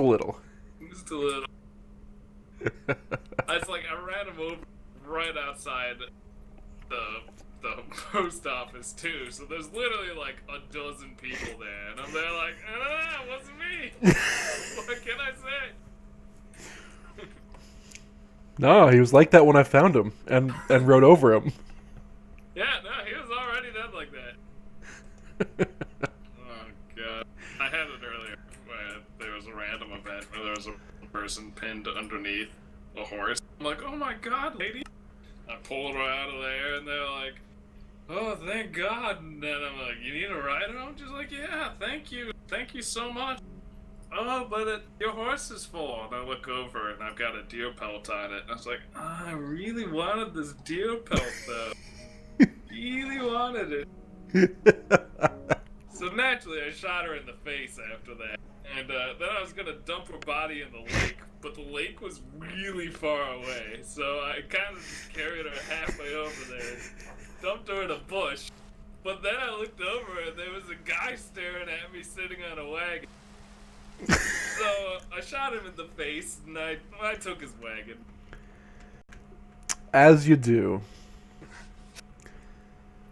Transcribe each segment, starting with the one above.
a little. Just a little. It's like I ran him over right outside the the post office too. So there's literally like a dozen people there, and I'm there like, it wasn't me. What can I say? No, he was like that when I found him and rode over him. Yeah, no, he was already dead like that. Oh god, I had it earlier where there was a random event where there was a person pinned underneath a horse. I'm like, oh my god, lady. I pulled her out of there, and they're like, oh, thank God. And then I'm like, you need a rider? I'm just like, yeah, thank you. Thank you so much. Oh, but your horse is full. And I look over, and I've got a deer pelt on it. And I was like, I really wanted this deer pelt, though. Really wanted it. So naturally, I shot her in the face after that. And then I was going to dump her body in the lake, but the lake was really far away. So I kind of just carried her halfway over there, dumped her in a bush. But then I looked over and there was a guy staring at me sitting on a wagon. So I shot him in the face and I took his wagon. As you do.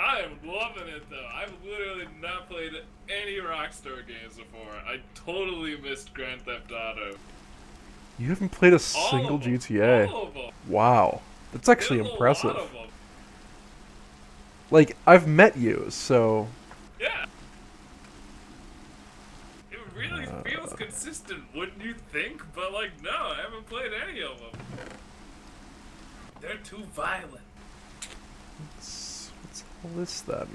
I am loving it though. I've literally not played any Rockstar games before. I totally missed Grand Theft Auto. You haven't played a single GTA. All of them. Wow. That's actually There's impressive. a lot of them. Like, I've met you, so... Yeah. It really feels consistent, wouldn't you think? But like, no, I haven't played any of them. They're too violent. What's all this then?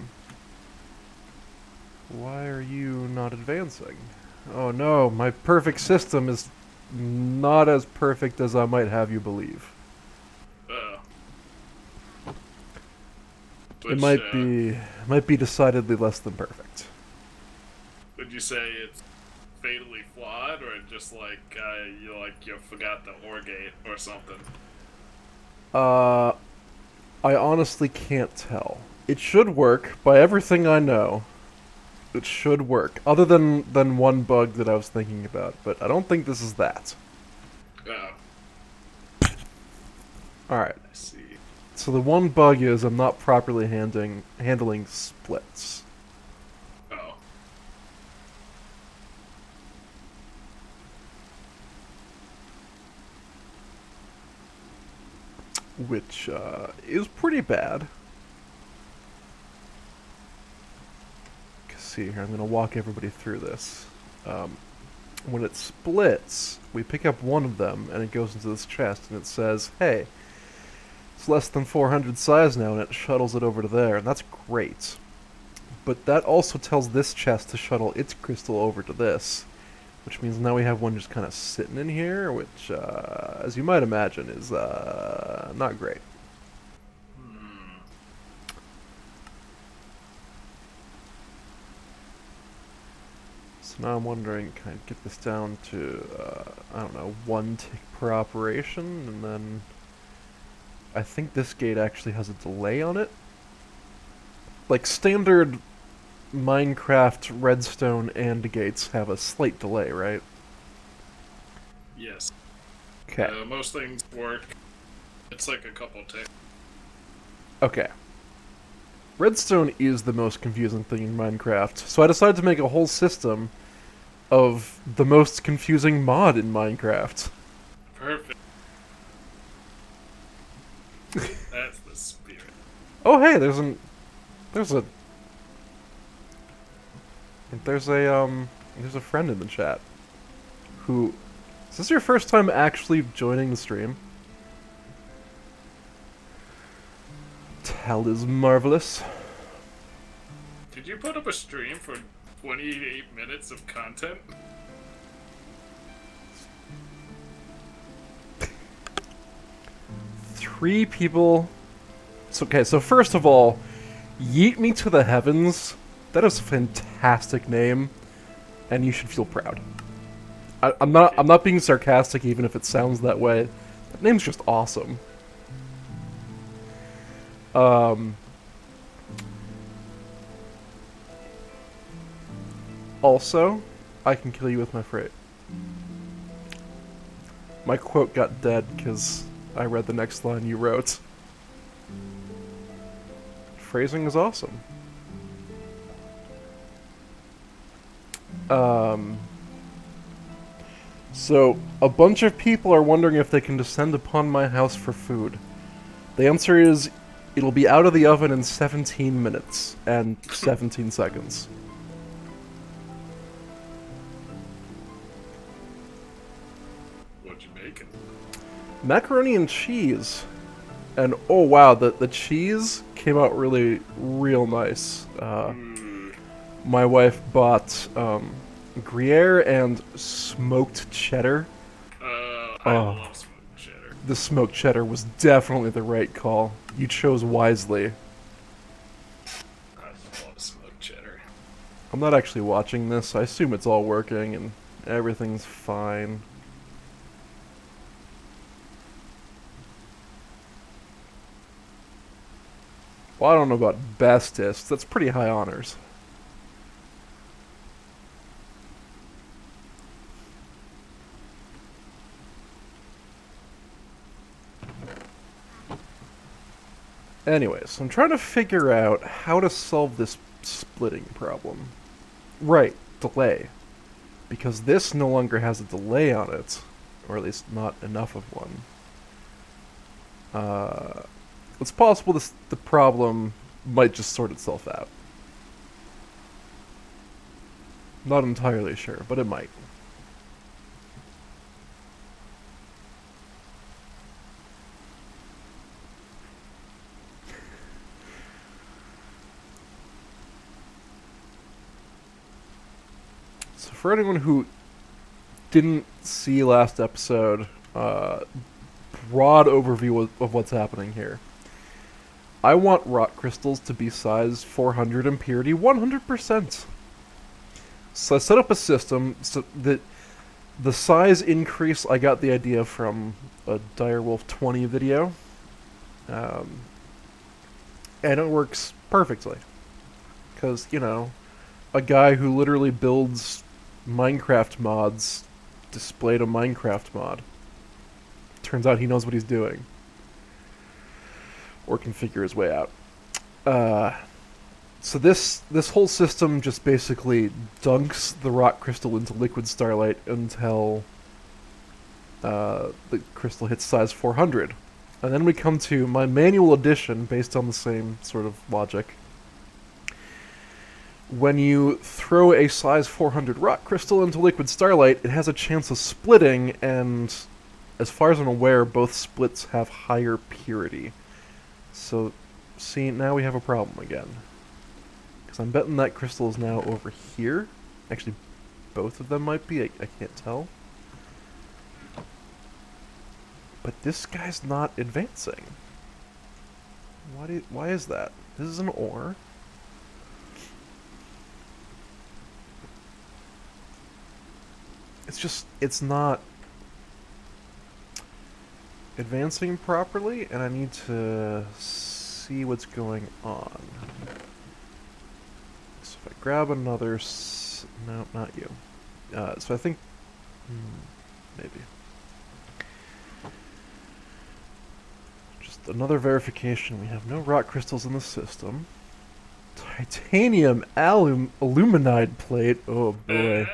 Why are you not advancing? Oh no, my perfect system is not as perfect as I might have you believe. Which, it might be decidedly less than perfect. Would you say it's fatally flawed, or just like you forgot the OR gate or something? I honestly can't tell. It should work by everything I know. It should work, other than one bug that I was thinking about, but I don't think this is that. Oh. Alright. I see. So the one bug is I'm not properly handling splits. Oh. Which is pretty bad. See here, I'm going to walk everybody through this. When it splits, we pick up one of them and it goes into this chest and it says, hey, it's less than 400 size now, and it shuttles it over to there, and that's great. But that also tells this chest to shuttle its crystal over to this, which means now we have one just kind of sitting in here, which, as you might imagine, is not great. So now I'm wondering, can I get this down to, I don't know, 1 tick per operation, and then I think this gate actually has a delay on it. Like, standard Minecraft redstone and gates have a slight delay, right? Yes. Okay. Most things work. It's like a couple ticks. Okay. Redstone is the most confusing thing in Minecraft, so I decided to make a whole system of the most confusing mod in Minecraft. Perfect. That's the spirit. Oh hey, there's a friend in the chat who... Is this your first time actually joining the stream? Tal is marvelous. Did you put up a stream for 28 minutes of content? Three people... It's okay, so first of all, Yeet Me to the Heavens. That is a fantastic name, and you should feel proud. I'm not being sarcastic, even if it sounds that way. That name's just awesome. Also, I can kill you with my freight. My quote got dead because I read the next line you wrote. Phrasing is awesome. So, a bunch of people are wondering if they can descend upon my house for food. The answer is, it'll be out of the oven in 17 minutes and 17 seconds. What you making? Macaroni and cheese. And oh wow, the cheese came out really, real nice. My wife bought Gruyere and smoked cheddar. I love smoked cheddar. The smoked cheddar was definitely the right call. You chose wisely. I love smoked cheddar. I'm not actually watching this. I assume it's all working and everything's fine. Well, I don't know about bestest. That's pretty high honors. Anyways, I'm trying to figure out how to solve this splitting problem. Right, delay. Because this no longer has a delay on it, or at least not enough of one. It's possible the problem might just sort itself out. Not entirely sure, but it might. So for anyone who didn't see last episode, broad overview of what's happening here. I want rock crystals to be size 400 and purity 100%. So I set up a system so that the size increase, I got the idea from a Direwolf 20 video. And it works perfectly. Because, you know, a guy who literally builds Minecraft mods displayed a Minecraft mod. Turns out he knows what he's doing. Or can figure his way out. So this whole system just basically dunks the rock crystal into liquid starlight until the crystal hits size 400. And then we come to my manual addition based on the same sort of logic. When you throw a size 400 rock crystal into liquid starlight, it has a chance of splitting, and as far as I'm aware, both splits have higher purity. So, see, now we have a problem again. Because I'm betting that crystal is now over here. Actually, both of them might be, I can't tell. But this guy's not advancing. Why is that? This is an ore. It's not advancing properly, and I need to see what's going on. So if I grab another... no, not you. So I think... maybe. Just another verification. We have no rock crystals in the system. Titanium aluminide plate. Oh boy.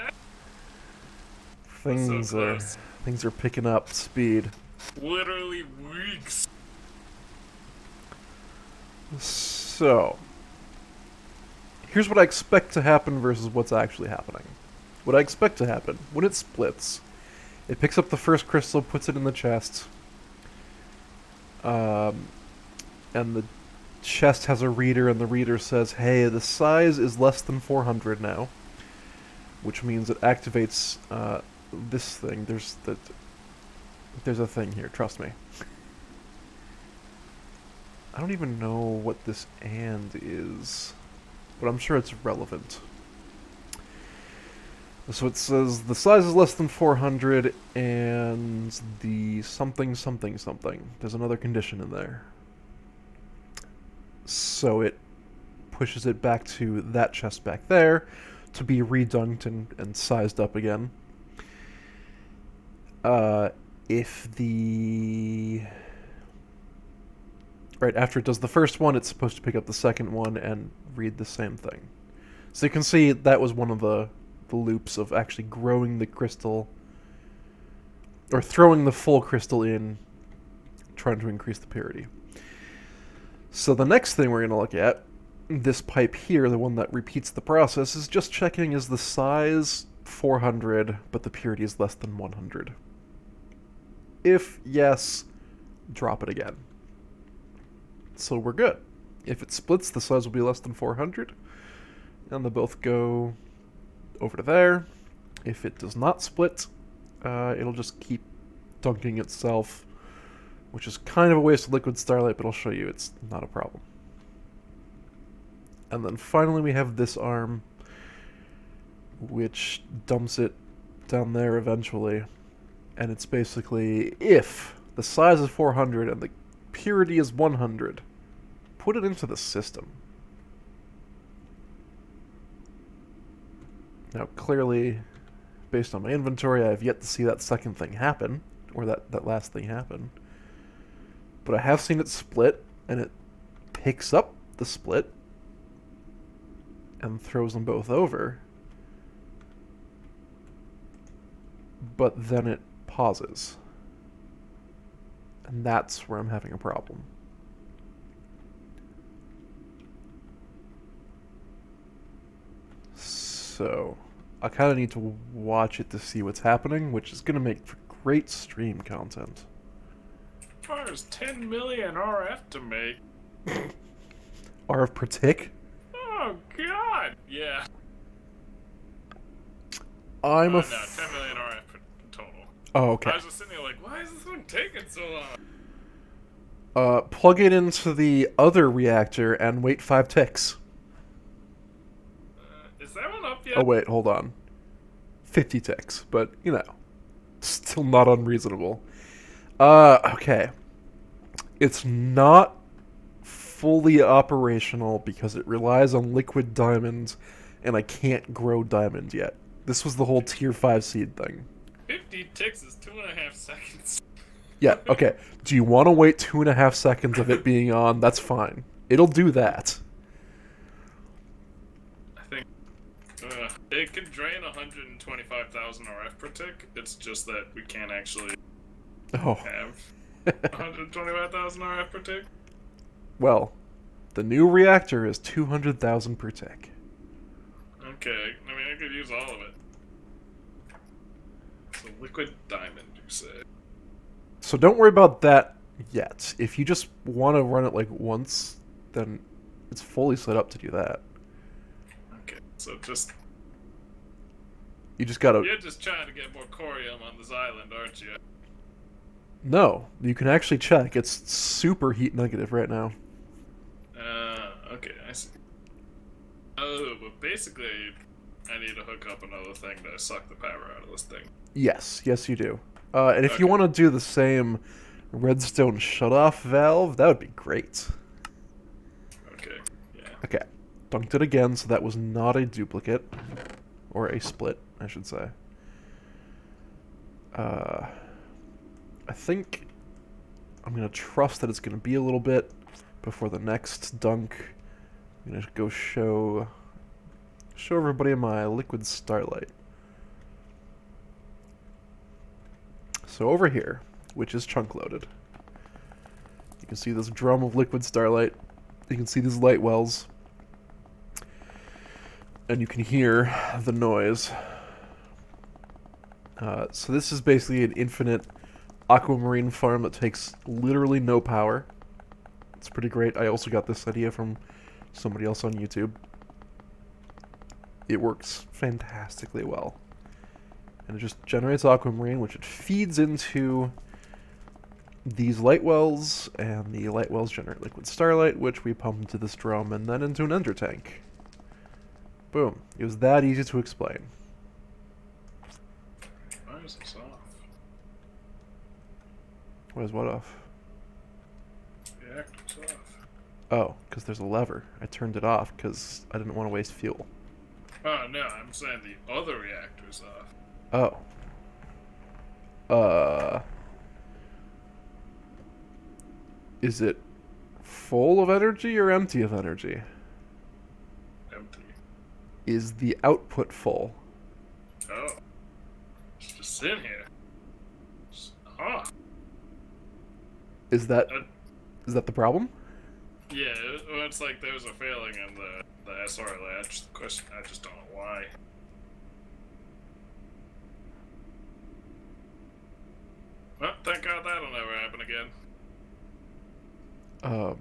Things are picking up speed. Literally weeks. So, here's what I expect to happen versus what's actually happening. What I expect to happen, when it splits, it picks up the first crystal, puts it in the chest, and the chest has a reader, and the reader says, hey, the size is less than 400 now, which means it activates this thing. There's a thing here, trust me. I don't even know what this and is, but I'm sure it's relevant. So it says the size is less than 400 and the something something something. There's another condition in there. So it pushes it back to that chest back there to be redunked and sized up again. if the... Right, after it does the first one, it's supposed to pick up the second one and read the same thing. So you can see that was one of the loops of actually growing the crystal, or throwing the full crystal in, trying to increase the purity. So the next thing we're going to look at, this pipe here, the one that repeats the process, is just checking is the size 400, but the purity is less than 100. If yes, drop it again. So we're good. If it splits, the size will be less than 400, and they'll both go over to there. If it does not split, it'll just keep dunking itself, which is kind of a waste of liquid starlight, but I'll show you it's not a problem. And then finally we have this arm, which dumps it down there eventually. And it's basically, if the size is 400 and the purity is 100, put it into the system. Now, clearly, based on my inventory, I have yet to see that second thing happen, or that last thing happen. But I have seen it split, and it picks up the split and throws them both over. But then it pauses. And that's where I'm having a problem. So, I kind of need to watch it to see what's happening, which is going to make for great stream content. There's 10 million RF to make. RF per tick? Oh, God! Yeah. I'm no, 10 million RF total. Oh, okay. I was just sitting there like, why is this one taking so long? Plug it into the other reactor and wait 5 ticks. Is that one up yet? Oh, wait, hold on. 50 ticks, but, you know, still not unreasonable. Okay. It's not fully operational because it relies on liquid diamond, and I can't grow diamond yet. This was the whole tier 5 seed thing. 50 ticks is 2.5 seconds. Yeah, okay. Do you want to wait 2.5 seconds of it being on? That's fine. It'll do that. I think it can drain 125,000 RF per tick. It's just that we can't actually have 125,000 RF per tick. Well, the new reactor is 200,000 per tick. Okay, I mean I could use all of it. So liquid diamond, you say? So don't worry about that yet. If you just want to run it like once, then it's fully set up to do that. Okay, so just... You just gotta... You're just trying to get more corium on this island, aren't you? No, you can actually check. It's super heat negative right now. Okay, I see. Oh, but basically, I need to hook up another thing to suck the power out of this thing. Yes, yes you do. And if you want to do the same redstone shutoff valve, that would be great. Okay, yeah. Okay, dunked it again, so that was not a duplicate. Or a split, I should say. I think I'm going to trust that it's going to be a little bit before the next dunk. I'm going to go show everybody my liquid starlight. So over here, which is chunk loaded, you can see this drum of liquid starlight. You can see these light wells. And you can hear the noise. So this is basically an infinite aquamarine farm that takes literally no power. It's pretty great. I also got this idea from somebody else on YouTube. It works fantastically well. And it just generates aquamarine, which it feeds into these light wells, and the light wells generate liquid starlight, which we pump into this drum and then into an ender tank. Boom. It was that easy to explain. Why is this off? Why is what off? The reactor's off. Oh, because there's a lever. I turned it off because I didn't want to waste fuel. Oh, no, I'm saying the other reactor's off. Oh. Is it full of energy or empty of energy? Empty. Is the output full? Oh. It's just in here. Huh. Is that Uh, is that the problem? yeah, it's like there's a failing in the SR latch. The question, I just don't know why. Well, thank God that'll never happen again. Um,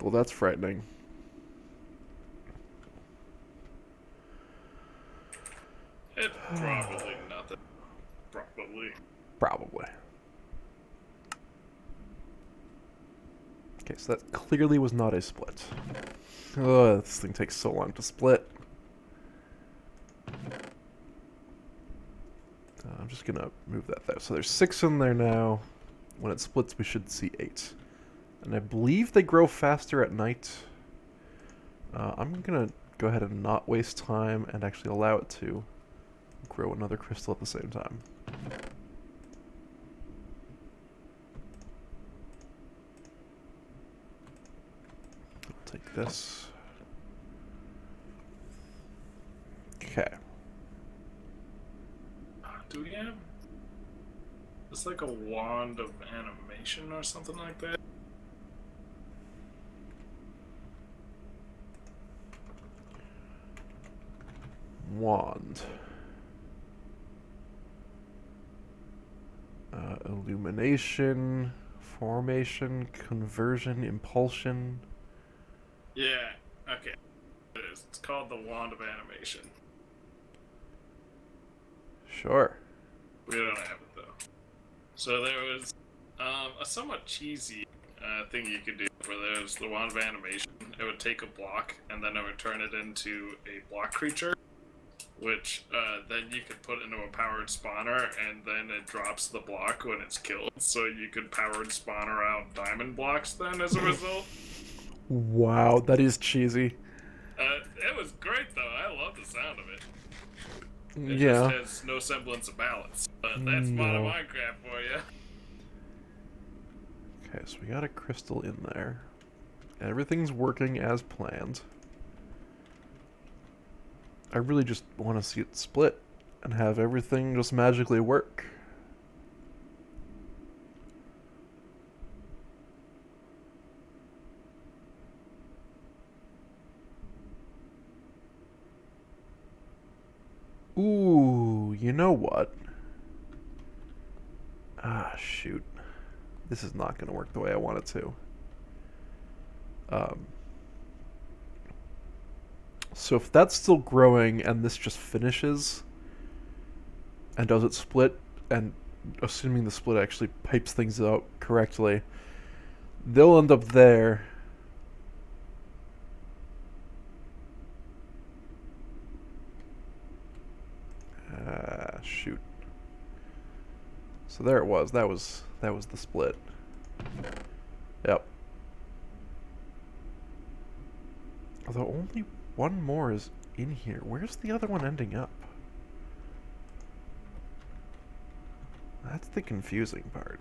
well, that's frightening. It's probably nothing. Probably. Probably. Okay, so that clearly was not a split. Oh, this thing takes so long to split. I'm just gonna move that there. So there's 6 in there now. When it splits, we should see 8. And I believe they grow faster at night. I'm gonna go ahead and not waste time and actually allow it to grow another crystal at the same time. I'll take this. Okay. Do we have? It's like a wand of animation or something like that. Wand. Illumination, formation, conversion, impulsion. Yeah. Okay. It is. It's called the wand of animation. Sure. We don't have it though. So there was a somewhat cheesy thing you could do where there's the wand of animation. It would take a block and then it would turn it into a block creature, which then you could put into a powered spawner, and then it drops the block when it's killed. So you could powered spawner out diamond blocks then as a result. Wow, that is cheesy. It was great though. I love the sound of it. It just Yeah. has no semblance of balance. But that's modern No. Minecraft for you. Okay, so we got a crystal in there. Everything's working as planned. I really just want to see it split and have everything just magically work. Ooh, you know what? Ah, shoot. This is not going to work the way I want it to. So if that's still growing and this just finishes, and does it split, and assuming the split actually pipes things out correctly, they'll end up there. Shoot. So there it was. That was the split. Yep. Although only one more is in here. Where's the other one ending up? That's the confusing part.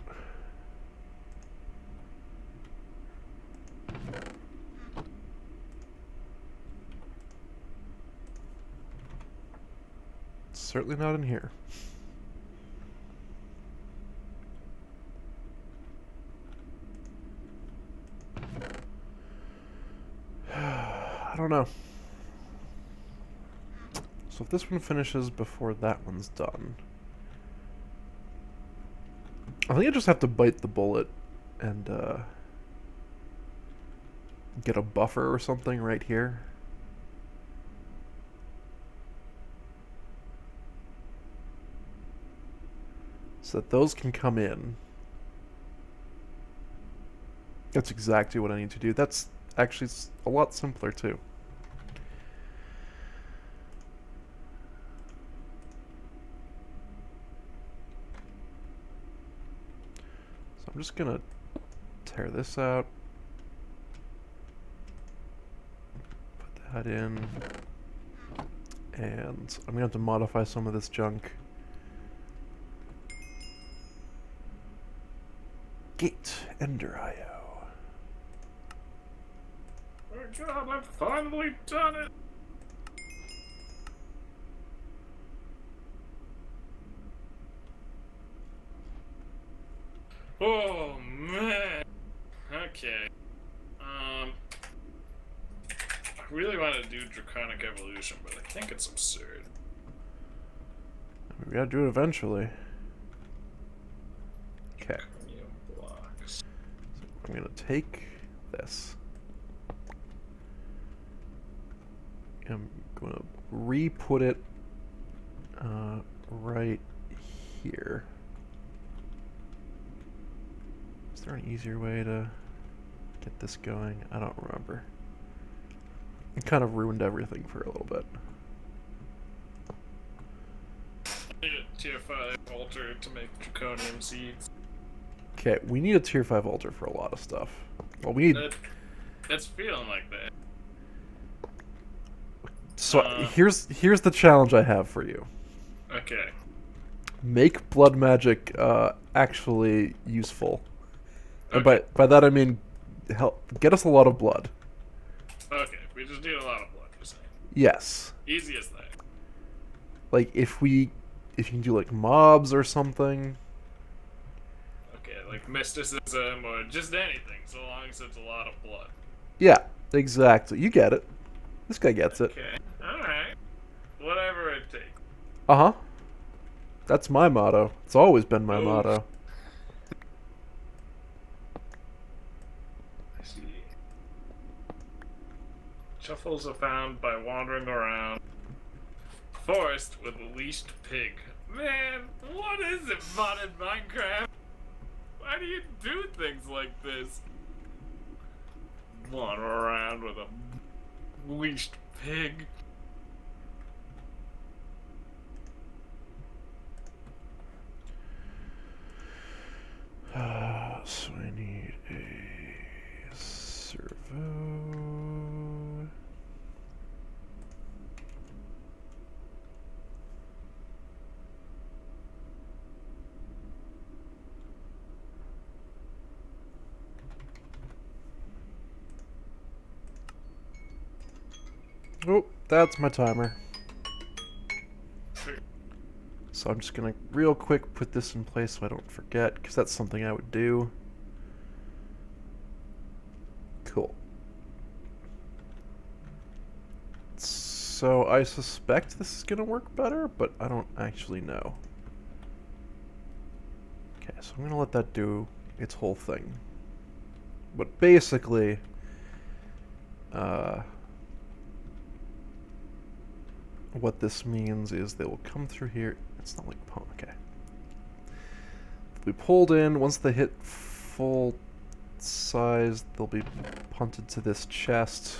Certainly not in here. I don't know. So if this one finishes before that one's done, I think I just have to bite the bullet and get a buffer or something right here. So that those can come in. That's exactly what I need to do. That's actually a lot simpler too. So I'm just gonna tear this out. Put that in. And I'm gonna have to modify some of this junk. Gate Ender IO. Oh god, I've finally done it! Oh man. Okay. I really want to do Draconic Evolution, but I think it's absurd. We gotta do it eventually. Okay. Draconium blocks. I'm gonna take this. I'm gonna re-put it right here. Is there an easier way to get this going? I don't remember. It kind of ruined everything for a little bit. I need a tier 5 altar to make Draconium seeds. Okay, we need a tier 5 altar for a lot of stuff. Well, we need... It's feeling like that. So, here's the challenge I have for you. Okay. Make blood magic actually useful. And Okay. by that I mean get us a lot of blood. Okay, we just need a lot of blood, you're saying. Yes. Easy as that. Like if you can do like mobs or something. Okay, like mysticism or just anything, so long as it's a lot of blood. Yeah, exactly. You get it. This guy gets it. Okay, alright. Whatever it takes. Uh-huh. That's my motto. It's always been my motto. I see. Shuffles are found by wandering around. Forest with the leashed pig. Man, what is it, modded Minecraft? Why do you do things like this? Wander around with a leashed pig. So I need a servo. Oh, that's my timer. So I'm just gonna real quick put this in place so I don't forget, because that's something I would do. Cool. So I suspect this is gonna work better, but I don't actually know. Okay, so I'm gonna let that do its whole thing. But basically, what this means is they will come through here. It's not like, okay. They'll be pulled in. Once they hit full size, they'll be punted to this chest.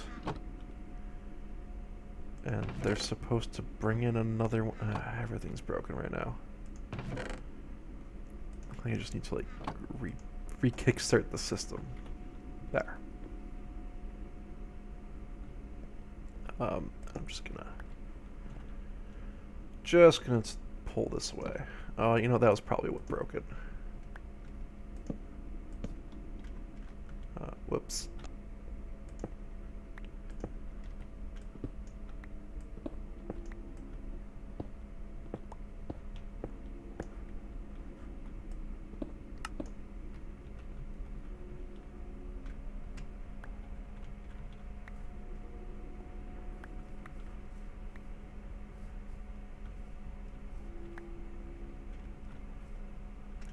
And they're supposed to bring in another one. Everything's broken right now. I think I just need to like re-kickstart the system. There. I'm just gonna pull this away. Oh, you know, that was probably what broke it. Whoops.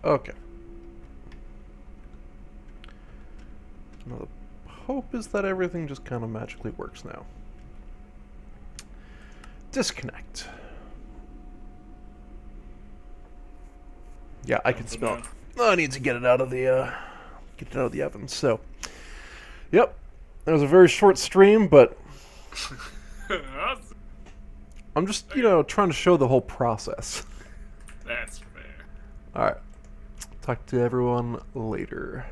Okay. Now the hope is that everything just kind of magically works now. Disconnect. Yeah, I can smell it. Oh, I need to get it out of the oven. So, yep, that was a very short stream, but I'm just trying to show the whole process. That's fair. All right. Talk to everyone later.